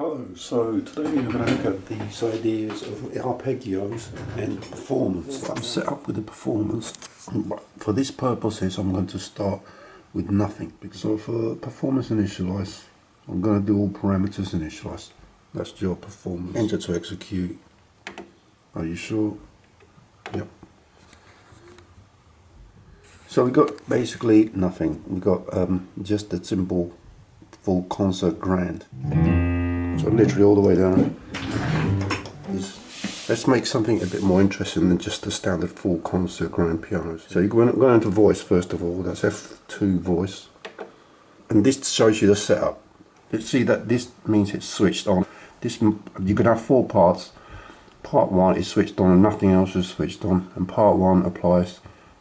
Hello, so today we're going to look at these ideas of arpeggios and performance. I'm set up with the performance. For this purposes I'm going to start with nothing. So for performance initialize, I'm going to do all parameters initialize. That's your performance. Enter to execute. Are you sure? Yep. So we got basically nothing. We got just the simple full concert grand. So literally all the way down. Let's make something a bit more interesting than just the standard full concert grand pianos. So you're going into voice first of all. That's F2 voice, and this shows you the setup. You see that this means it's switched on. This you can have four parts. Part 1 is switched on and nothing else is switched on, and part 1 applies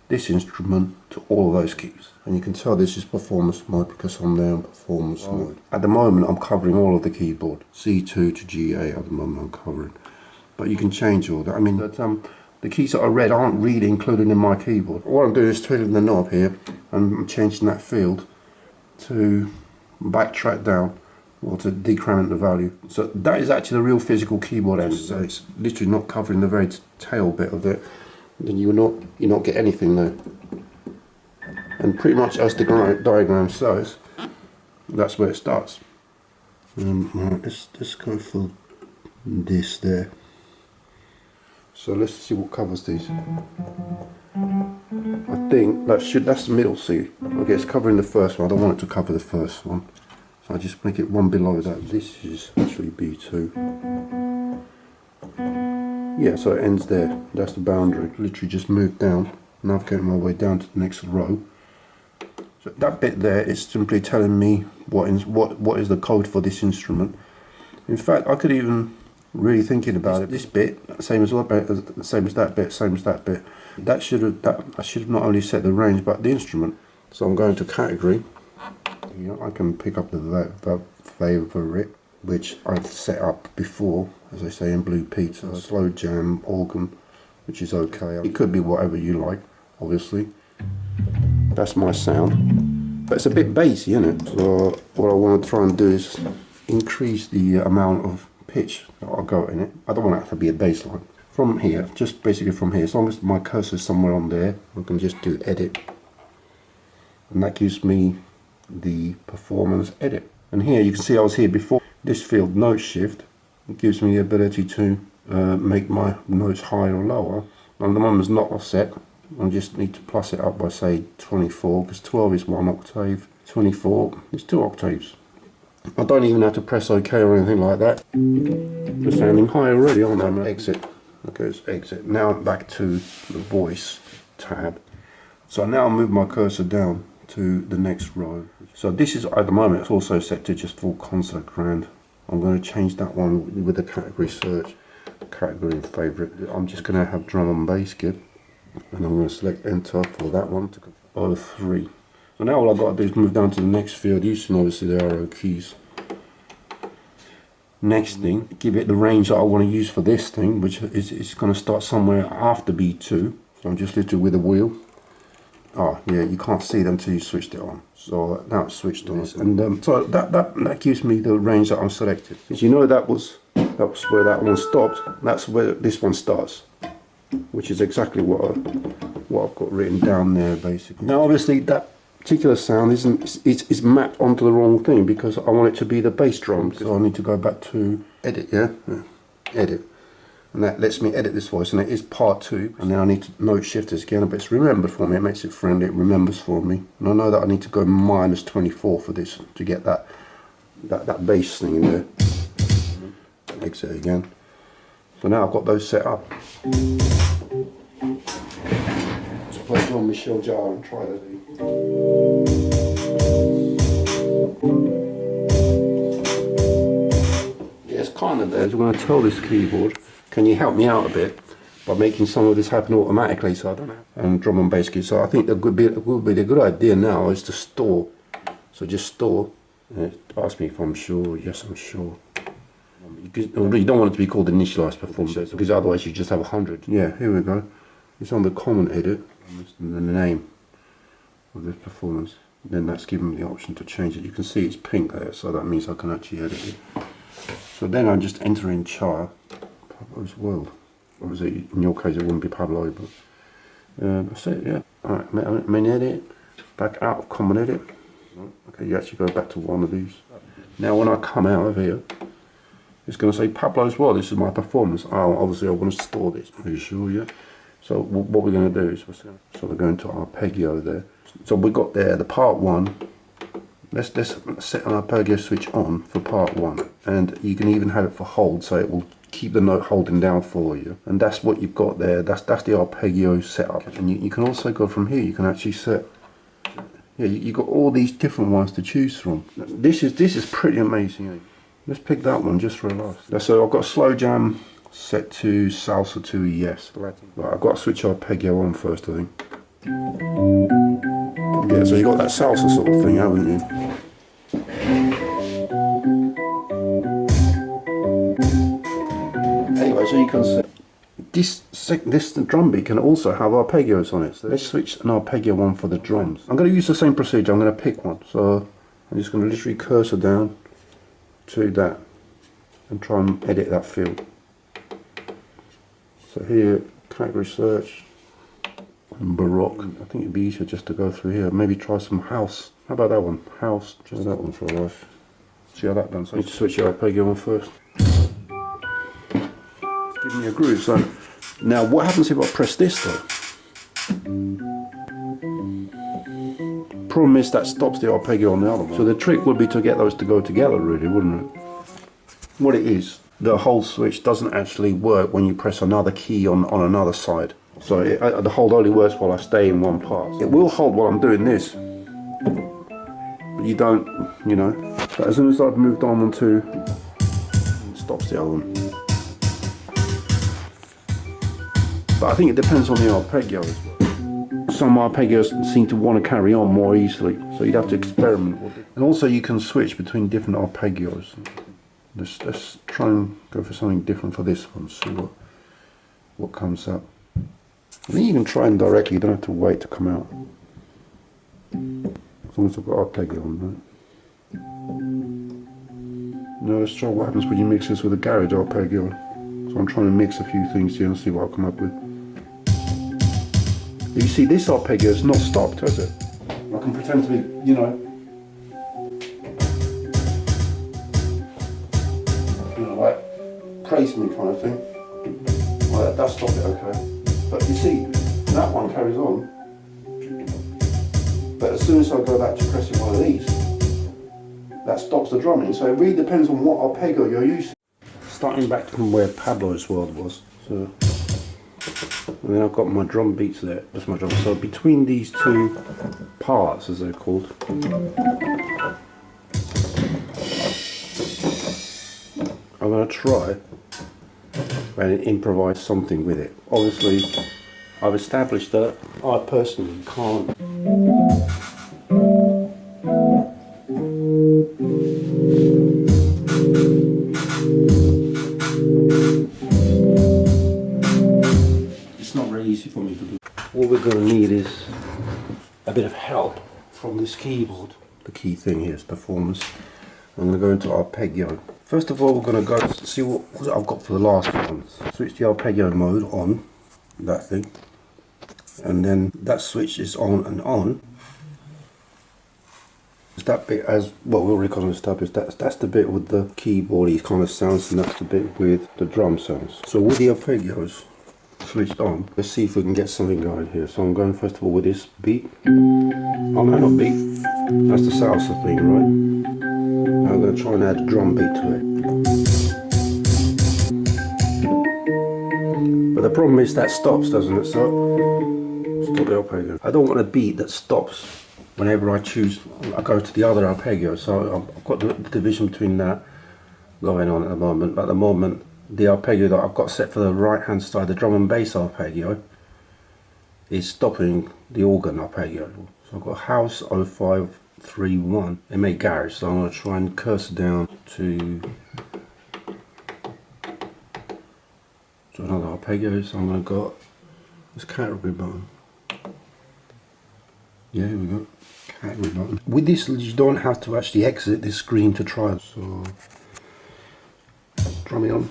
this instrument to all of those keys. And you can tell this is performance mode because I'm there in performance mode. At the moment I'm covering all of the keyboard, C2 to G8 at the moment I'm covering. But you can change all that. I mean, the keys that I read aren't really included in my keyboard. What I'm doing is twiddling the knob here and I'm changing that field to backtrack down or to decrement the value. So that is actually the real physical keyboard end. So it's literally not covering the very tail bit of it. Then you not get anything there. And pretty much as the diagram shows, that's where it starts. Right, let's go for this there. So let's see what covers these. I think that's the middle C. Okay, it's covering the first one. I don't want it to cover the first one. So I just make it one below that. This is actually B2. Yeah, so it ends there. That's the boundary. Literally just move down, navigating my way down to the next row. So that bit there is simply telling me what is the code for this instrument. In fact, I could even really thinking about it. This bit, same as that bit. I should have not only set the range but the instrument. So I'm going to category. I can pick up the favorite, which I've set up before, as I say in Blue Peter. Slow jam, organ, which is okay. It could be whatever you like, obviously. That's my sound, but it's a bit bassy, isn't it? So what I want to try and do is increase the amount of pitch that I'll go in it. I don't want it to be a bass line. From here, just basically from here, as long as my cursor is somewhere on there, I can just do edit, and that gives me the performance edit. And here you can see I was here before. This field note shift, it gives me the ability to make my notes higher or lower. And the moment's not offset. I just need to plus it up by say 24, because 12 is 1 octave, 24 is 2 octaves. I don't even have to press OK or anything like that. They're sounding high already, aren't they? Exit. Okay, it's exit. Now back to the voice tab. So now I'll move my cursor down to the next row. So this is at the moment it's also set to just full concert grand. I'm going to change that one with the category search, category and favorite. I'm just going to have drum and bass kit, and I'm going to select enter for that one to go 03. So now all I've got to do is move down to the next field using obviously the arrow keys. Next thing, give it the range that I want to use for this thing, which is going to start somewhere after B2. So I'm just literally with a wheel. Oh yeah, you can't see them until you switched it on. So now it's switched on, and so that gives me the range that I'm selected. As you know, that was where that one stopped. That's where this one starts, which is exactly what I've got written down there basically. Now obviously that particular sound is mapped onto the wrong thing because I want it to be the bass drum. So I need to go back to edit, edit. And that lets me edit this voice, and it is part 2. And now I need to note shift this again, but it's remembered for me. It makes it friendly, it remembers for me. And I know that I need to go minus 24 for this to get that bass thing in there. Exit again. So now I've got those set up. Let's play Jean-Michel Jarre and try that. Yeah, it's kind of there. So I'm going to tell this keyboard, can you help me out a bit by making some of this happen automatically, so I don't know. And drum and bass key. So I think that would be a good idea now is to store. So just store. Ask me if I'm sure. Yes, I'm sure. You don't want it to be called initialized performance because otherwise you just have 100. Yeah, here we go. It's on the common edit and the name of this performance. Then that's given me the option to change it. You can see it's pink there, so that means I can actually edit it. So then I just enter in char, Pablo's World. Obviously in your case it wouldn't be Pablo, but that's it, yeah. Alright, main edit, back out of common edit. Okay, you actually go back to one of these. Now when I come out of here, it's going to say Pablo's World, this is my performance. Oh, obviously I want to store this, are you sure, yeah? So what we're going to do is, so we're going to Arpeggio there. So we got there, the part 1. Let's set an arpeggio switch on for part 1, and you can even have it for hold, so it will keep the note holding down for you. And that's what you've got there. That's the arpeggio setup. And you can also go from here. You can actually set. Yeah, you've got all these different ones to choose from. This is pretty amazing. Let's pick that one just for a laugh. So I've got slow jam set to salsa 2 yes. Right, I've got to switch arpeggio on first, I think. Yeah, so you got that salsa sort of thing, haven't you? Anyway, so you can see this drum beat can also have arpeggios on it. So let's switch an arpeggio on for the drums. I'm going to use the same procedure. I'm going to pick one. So I'm just going to literally cursor down to that and try and edit that field. So here, category search. Baroque. I think it'd be easier just to go through here. Maybe try some house. How about that one? House. Just that one for a life. See how that done. So you need to switch your arpeggio on first. It's giving me a groove. So now what happens if I press this though? Problem is that stops the arpeggio on the other one. So the trick would be to get those to go together really, wouldn't it? What it is, the whole switch doesn't actually work when you press another key on another side. So the hold only works while I stay in one part. It will hold while I'm doing this, but you don't, you know. But as soon as I've moved on to, it stops the other one. But I think it depends on the arpeggio as well. Some arpeggios seem to want to carry on more easily, so you'd have to experiment with it. And also you can switch between different arpeggios. Let's try and go for something different for this one, see what comes up. I think you can try them directly, you don't have to wait to come out. As long as I've got arpeggio on, right? Now let's try what happens when you mix this with a garage arpeggio. So I'm trying to mix a few things here and see what I'll come up with. You see, this arpeggio is not stopped, has it? I can pretend to be, you know, like praise me kind of thing. Well, that does stop it, okay. But you see, that one carries on. But as soon as I go back to pressing one of these, that stops the drumming. So it really depends on what arpeggio you're using. Starting back from where Pablo's World was. So, and then I've got my drum beats there. That's my drum. So between these two parts, as they're called, I'm going to try and improvise something with it. Obviously, I've established that I personally can't. It's not very easy for me to do. All we're going to need is a bit of help from this keyboard. The key thing here is performance. I'm going to go into arpeggio. First of all, we're going to go see what I've got for the last one. Switch the arpeggio mode on, that thing, and then that switch is on and on. That bit, as well, we already kind of established that's the bit with the keyboardy kind of sounds, and that's the bit with the drum sounds. So with the arpeggios switched on, let's see if we can get something going here. So I'm going first of all with this beat. Oh no, not beat. That's the salsa thing, right? I'm going to try and add a drum beat to it. But the problem is that stops, doesn't it? So, stop the arpeggio. I don't want a beat that stops whenever I choose, I go to the other arpeggio. So I've got the division between that going on at the moment. But at the moment, the arpeggio that I've got set for the right hand side, the drum and bass arpeggio, is stopping the organ arpeggio. So I've got house 0531. They make garage, so I'm going to try and cursor down to another arpeggio. So I'm going to go this category button. Yeah, here we go. Category button. With this, you don't have to actually exit this screen to try it. So drumming on.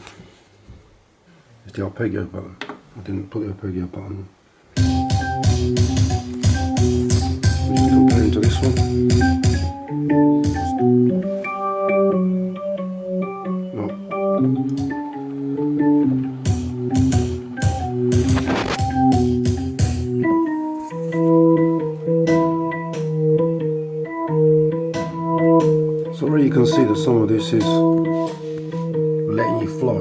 It's the arpeggio button. I didn't put the arpeggio button on. Just comparing to this one. No. So already you can see that some of this is letting you flow.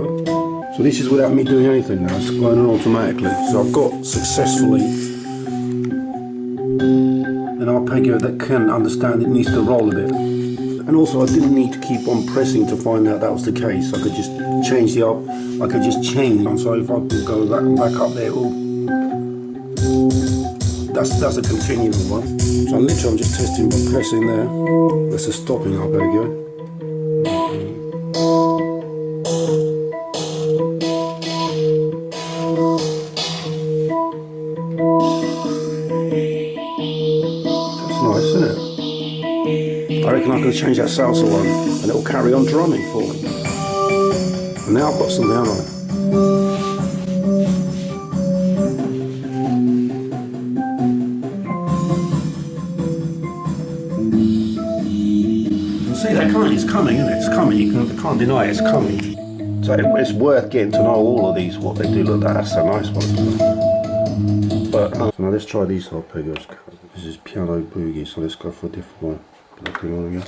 So this is without me doing anything now, it's going on automatically. So I've got successfully an arpeggio that can understand it needs to roll a bit. And also I didn't need to keep on pressing to find out that was the case. I could just change the up, I could just change. So if I could go back up there, that's a continuing one. So literally I'm just testing by pressing there. That's a stopping arpeggio. I reckon I could change that salsa one and it will carry on drumming for me. And now I've got something, haven't I? You can see that kind it's coming, isn't it? It's coming, you can't deny it, it's coming. So it's worth getting to know all of these, what they do. Look, that's a nice one. But so now let's try these arpeggios. This is piano boogie, so let's go for a different one. Looking on again.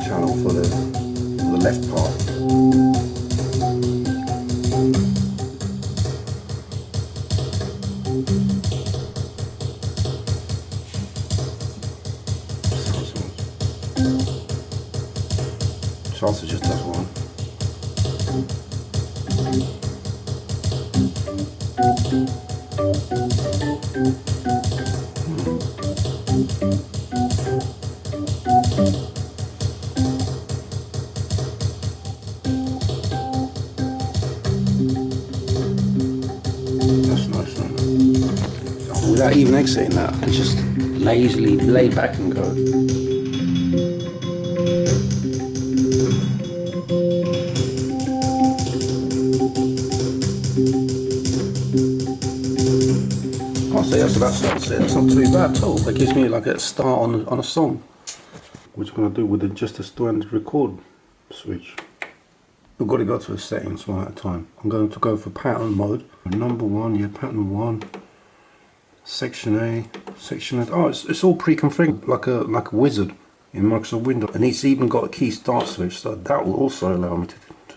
Channel for the left part. Salsa just does one. Without even exiting that, I just lazily lay back and go. I'll say that's about it. That's not too bad at all. That gives me like a start on a song. Which I'm going to do with just a standard record switch. I've got to go to the settings one at a time. I'm going to go for pattern mode. Number one, yeah, pattern one. Section A, section A. Oh, it's all pre-configured like a wizard in Microsoft Windows, and it's even got a key start switch, so that will also allow me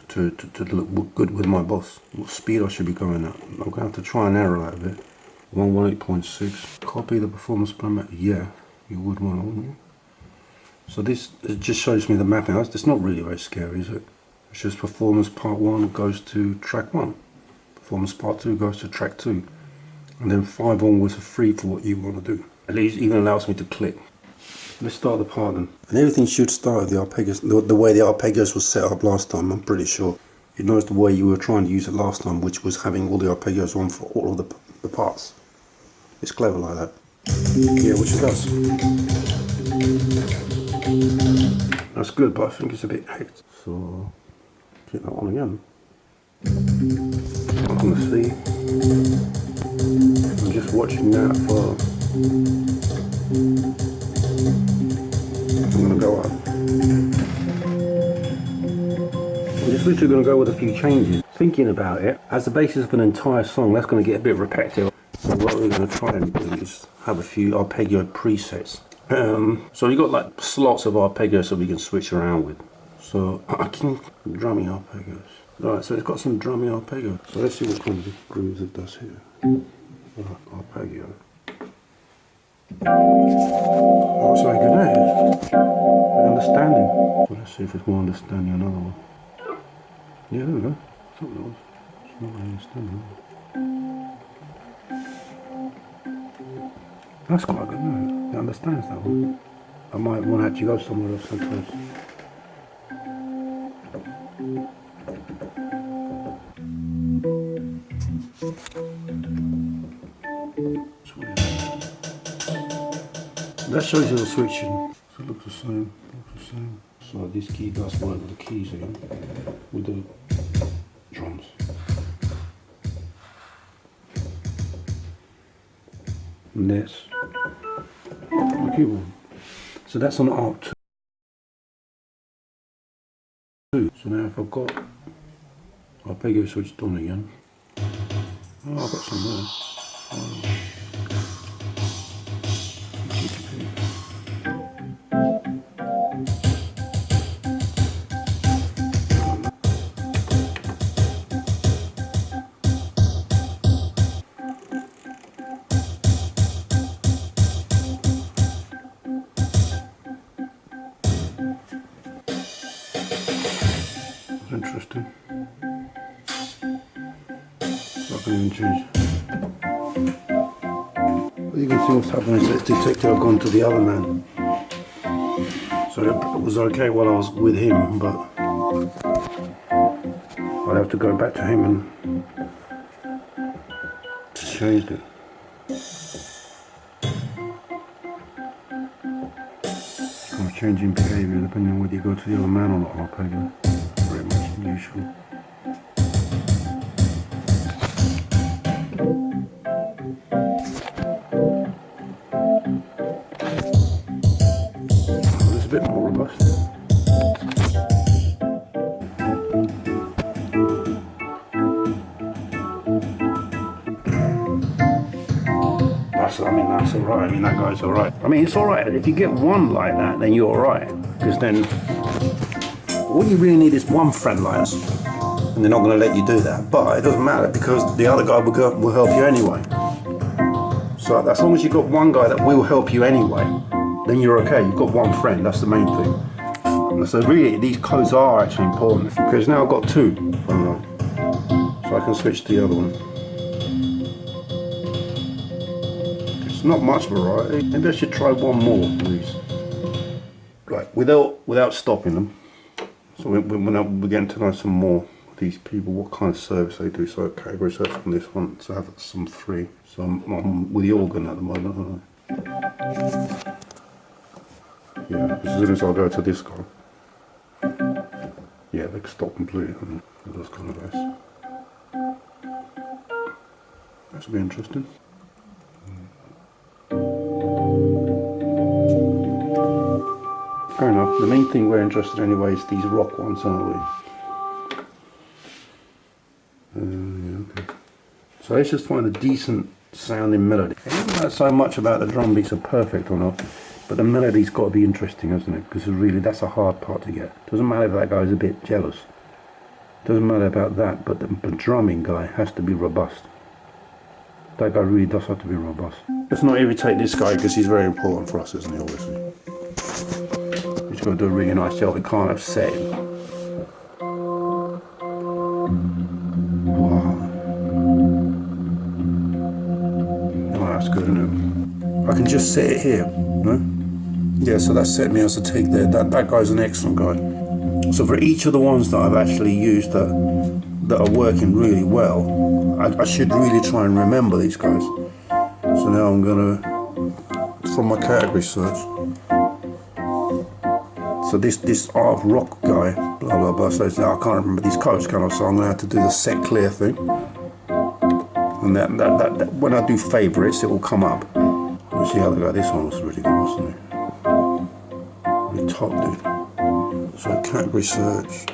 to look good with my boss. What speed I should be going at? I'm going to have to try and narrow that a bit. 118.6. Copy the performance parameter. Yeah, you would want to, wouldn't you? So this it just shows me the mapping. It's not really very scary, is it? It's just performance part 1 goes to track 1. Performance part 2 goes to track 2. And then 5 onwards are free for what you want to do. At least even allows me to click. Let's start the part then. And everything should start with the arpeggios, the way the arpeggios was set up last time, I'm pretty sure. You notice the way you were trying to use it last time, which was having all the arpeggios on for all of the parts. It's clever like that. Yeah, which it does. That's good, but I think it's a bit hectic. So, get that on again. I'm going to see. I'm just watching that for. I'm going to go up. I'm just literally going to go with a few changes. Thinking about it, as the basis of an entire song, that's going to get a bit repetitive. So what we're going to try and do is have a few arpeggio presets. So we've got like slots of arpeggios that we can switch around with. So I can drumming arpeggios. Right, so it's got some drumming arpeggios. So let's see what kind of grooves it does here. Right, arpeggio. Oh, it's very good, eh? Understanding. So let's see if it's more understanding another one. Yeah, there we go. It's not really understanding. That's quite good, no? It understands that one. I might want to actually go somewhere else sometimes. That shows you the switching. So it looks the same. So this key does work with the keys again. with the drums. And this, the keyboard. So that's on Arc 2. So now if I've got Arpeggio switched on again, oh, I've got some there. Oh. Interesting. So I can even change. Well, you can see what's happening is this detector I've gone to the other man. So it was okay while I was with him, but I'll have to go back to him and change it. Kind of changing behaviour depending on whether you go to the other man or not. Arpeggio. Very much usual. Oh, it's a bit more robust. That's alright. I mean, that guy's alright. I mean, it's alright. If you get one like that, then you're alright. Because then all you really need is one fret line, and they're not going to let you do that. But it doesn't matter because the other guy will help you anyway. So as long as you've got one guy that will help you anyway, then you're okay. You've got one friend. That's the main thing. So really, these codes are actually important because now I've got two, so I can switch to the other one. It's not much variety. Maybe I should try one more, please. Right, without stopping them. So we're getting to know some more of these people, what kind of service they do. So category search on this one, so I have some 3. So I'm with the organ at the moment, aren't I? Yeah, as soon as I go to this guy, yeah, they can stop completely. Those kind of guys. That should be interesting. Fair enough. The main thing we're interested in anyway is these rock ones, aren't we? Yeah, okay. So let's just find a decent sounding melody. It doesn't matter so much about the drum beats are perfect or not, but the melody's got to be interesting, hasn't it? Because really that's a hard part to get. Doesn't matter if that guy's a bit jealous. Doesn't matter about that, but the drumming guy has to be robust. That guy really does have to be robust. Let's not irritate this guy because he's very important for us, isn't he, obviously? He's got to do a really nice job. We can't upset him. Wow. Oh, that's good, isn't it? I can just set it here, no? Yeah, so that set me as a take there. That guy's an excellent guy. So for each of the ones that I've actually used that are working really well, I should really try and remember these guys. So now I'm gonna, from my category search, so this art of rock guy, blah blah blah, so now I can't remember these codes, can I? So I'm gonna have to do the set clear thing, and that when I do favorites, it will come up. Let's see how they go. This one was really good, wasn't it? Really top, dude. So category search.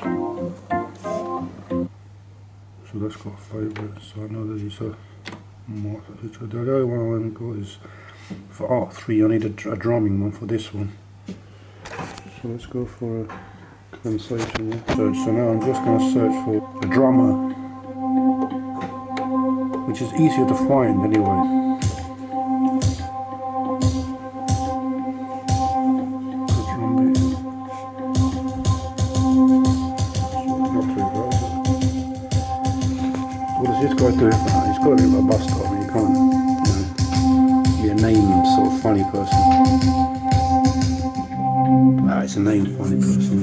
So that's got favourites, so I know that these are more. The other one I haven't got is for Art 3, I need a drumming one for this one. So let's go for a sensation. Yeah. So now I'm just going to search for a drummer, which is easier to find anyway. This guy do, he's got to be robust. I mean, you can't be a name sort of funny person. It's a name funny person.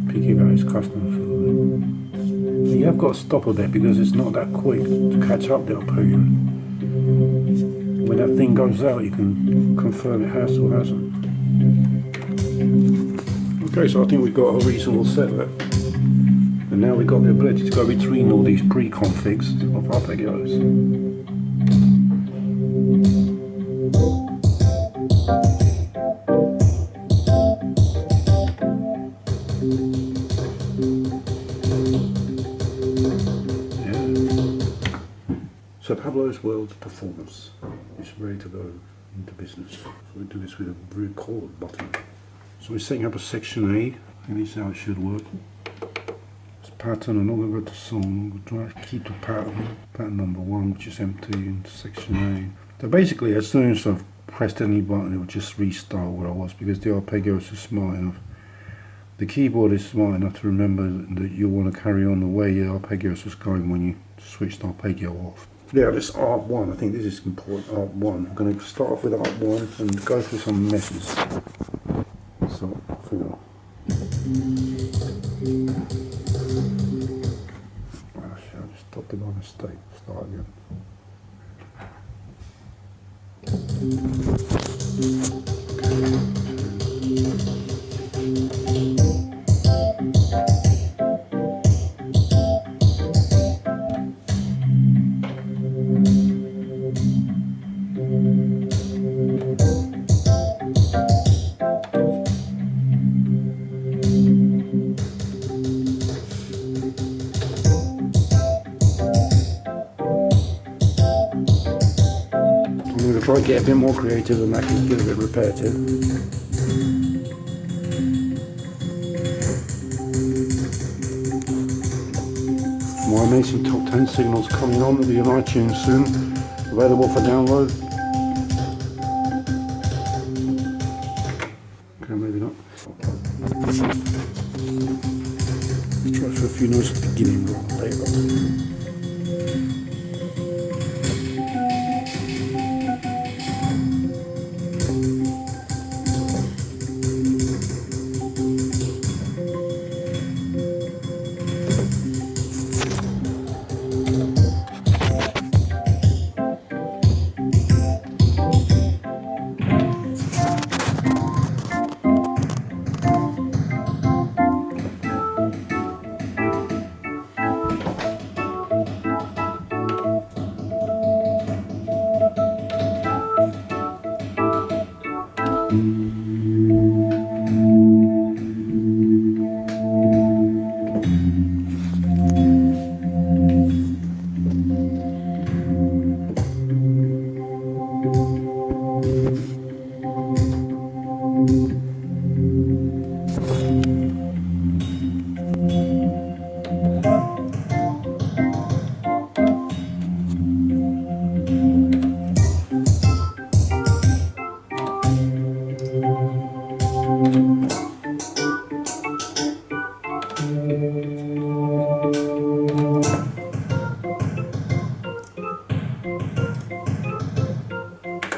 Picky about his customers. You have got to stop a bit because it's not that quick to catch up the Arpeggio. When that thing goes out, you can confirm it has or hasn't. Okay, so I think we've got a reasonable setup. And now we've got the ability to go between all these pre-configs of arpeggios. So Pablo's World Performance is ready to go into business. So we do this with a record button. So we're setting up a section A, and this is how it should work. It's pattern, I'm not going to go to song, we'll try to keep to pattern, pattern number 1, which is empty, into section A. So basically, as soon as I've pressed any button, it will just restart where I was, because the arpeggios are smart enough. The keyboard is smart enough to remember that you want to carry on the way the arpeggios was going when you switched arpeggio off. Yeah, this Art 1, I think this is important, Art 1. I'm going to start off with Art 1 and go through some messes. So, off we go. Actually, I just stopped it by mistake. Start again. Try to get a bit more creative and actually get a bit repetitive. More amazing top 10 signals coming on, will be on iTunes soon, available for download. Okay, maybe not. Let's try for a few notes at the beginning rather than later.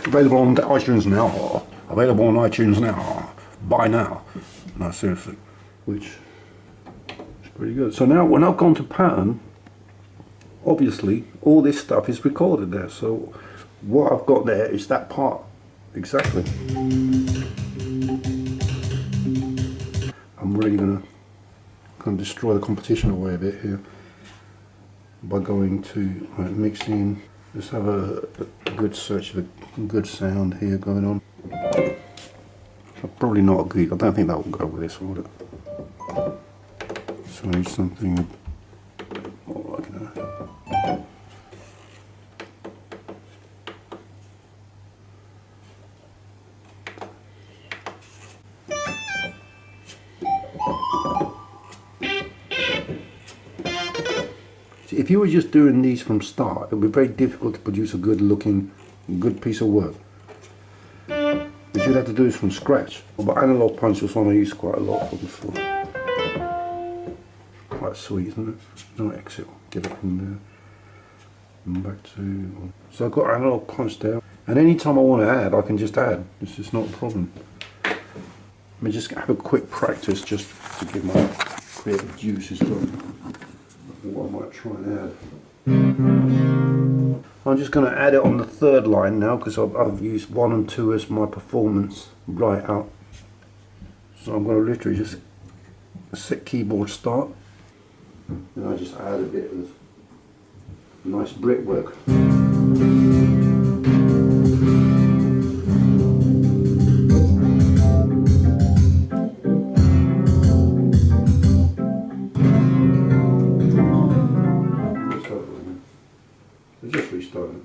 Available on iTunes now. Available on iTunes now. Buy now. No, seriously. Which is pretty good. So now when I've gone to pattern, obviously all this stuff is recorded there. So what I've got there is that part. Exactly. I'm really gonna destroy the competition away a bit here by going to mixing. Let's have a good search of a good sound here going on. Probably not a good, I don't think that will go with this, would it? So I need something more like that. If you were just doing these from start, it would be very difficult to produce a good looking, good piece of work. But you'd have to do this from scratch. But analog punch was one I used quite a lot for before. Quite sweet, isn't it? No exit, get it in there. And back to... So I've got analog punch there. And any time I want to add, I can just add. It's just not a problem. Let me just have a quick practice just to give my creative juices going. What I might try and add. I'm just going to add it on the third line now, because I've used 1 and 2 as my performance right out. So I'm going to literally just set keyboard start, and I just add a bit of nice brickwork. Just restart it.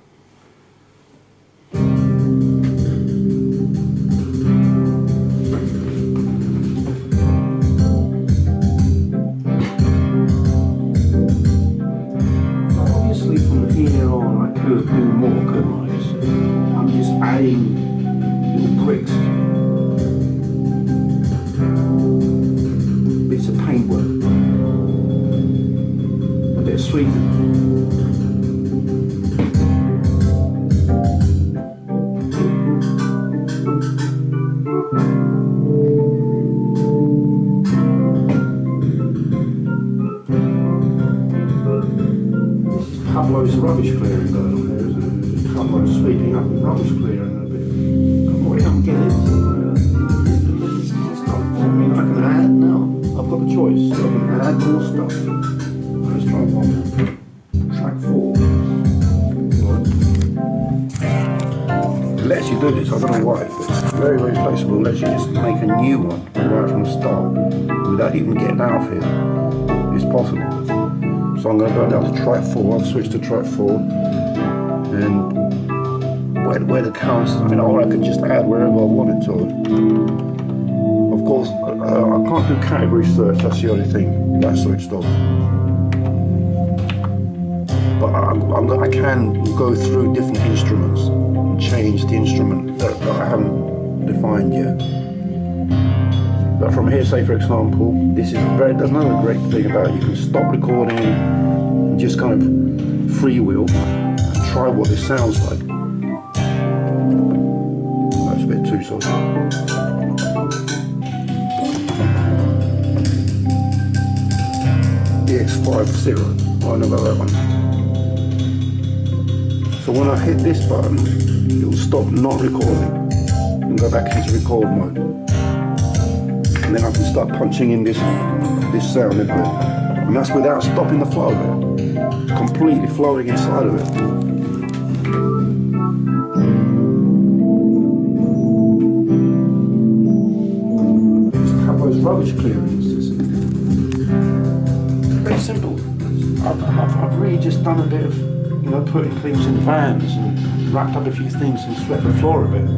Obviously from here on I could do more, couldn't I? I'm just adding little bricks, bits of paintwork, a bit of sweetening. Loads of rubbish clearing going on there, isn't it? Just a couple of sweeping up and rubbish clearing and a bit. I'm getting it. It's not, I mean, I can add now. I've got the choice. So I can add more stuff. Let's try one. Track 4. It lets you do this. I don't know why. It's very, very flexible. It lets you just make a new one right from the start without even getting out of here. It's possible. So I'm going to go down to track 4, I've switched to track 4, and where the counts, I mean, or I can just add wherever I wanted to. Of course, I can't do category search, that's the only thing, that's switched off. But I can go through different instruments and change the instrument that I haven't defined yet. But from here, say for example, this is there's another great thing about it. You can stop recording and just kind of freewheel and try what this sounds like. That's a bit too soft. The XF6 XS7 I know about that one. So when I hit this button, it will stop not recording and go back into record mode. And then I can start punching in this sound into it. And that's without stopping the flow of it. Completely flowing inside of it. Just have those rubbish clearances. It's very simple. I've really just done a bit of, you know, putting things in vans and wrapped up a few things and swept the floor a bit.